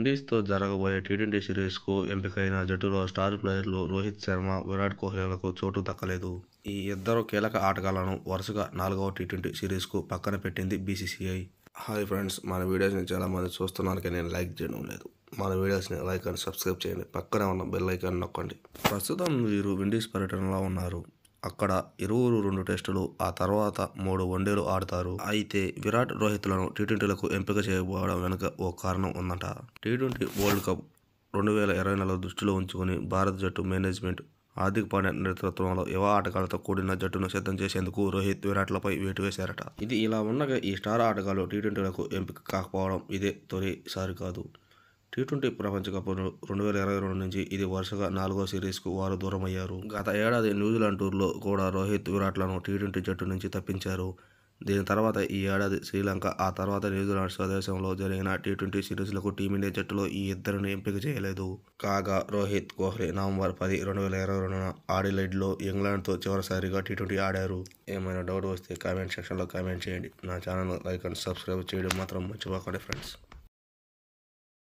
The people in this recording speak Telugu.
విండీస్‌తో జరగబోయే టీ20 సిరీస్‌కు ఎంపికైన జట్టులో స్టార్ ప్లేయర్లు రోహిత్ శర్మ, విరాట్ కోహ్లీలకు చోటు దక్కలేదు. ఈ ఇద్దరు కీలక ఆటగాళ్లను వరుసగా 4వ టీ20 సిరీస్‌కు పక్కన పెట్టింది బీసీసీఐ. హాయ్ ఫ్రెండ్స్, మన వీడియోస్ని చాలామంది చూస్తున్నారు కానీ లైక్ చేయడం లేదు. మన వీడియోస్ని లైక్ అండ్ సబ్స్క్రైబ్ చేయండి. పక్కనే ఉన్న బెల్ ఐకాన్ నొక్కండి. ప్రస్తుతం వీరు విండీస్ పర్యటనలో ఉన్నారు. అక్కడ ఇరువురు 2 టెస్టులు, ఆ తర్వాత 3 వన్డేలు ఆడతారు. అయితే విరాట్, రోహిత్లను టీ20లకు ఎంపిక చేయకపోవడం వెనుక ఓ కారణం ఉందట. టీ20 వరల్డ్ కప్ 2024 దృష్టిలో ఉంచుకుని భారత జట్టు మేనేజ్మెంట్ హార్దిక్ పాండ్యా నేతృత్వంలో యువ ఆటగాళ్లతో కూడిన జట్టును సిద్ధం చేసేందుకు రోహిత్, విరాట్లపై వేటు వేశారట. ఇది ఇలా ఉండగా ఈ స్టార్ ఆటగాళ్లు టీ20లకు ఎంపిక కాకపోవడం ఇదే తొలిసారి కాదు. టీ20 ప్రపంచ కప్ 2022 నుంచి ఇది వరుసగా 4వ సిరీస్కు వారు దూరమయ్యారు. గత ఏడాది న్యూజిలాండ్ టూర్లో కూడా రోహిత్, విరాట్లను టీ20 జట్టు నుంచి తప్పించారు. దీని తర్వాత ఈ ఏడాది శ్రీలంక, ఆ తర్వాత న్యూజిలాండ్ స్వదేశంలో జరిగిన టీ20 సిరీస్లకు టీమిండియా జట్టులో ఈ ఇద్దరిని ఎంపిక చేయలేదు. కాగా రోహిత్, కోహ్లీ నవంబర్ 10, 2022న ఆడిలైడ్లో ఇంగ్లాండ్తో చివరిసారిగా టీ20 ఆడారు. ఏమైనా డౌట్ వస్తే కామెంట్ సెక్షన్లో కామెంట్ చేయండి. నా ఛానల్ను లైక్ అండ్ సబ్స్క్రైబ్ చేయడం మాత్రం మర్చిపోకండి ఫ్రెండ్స్.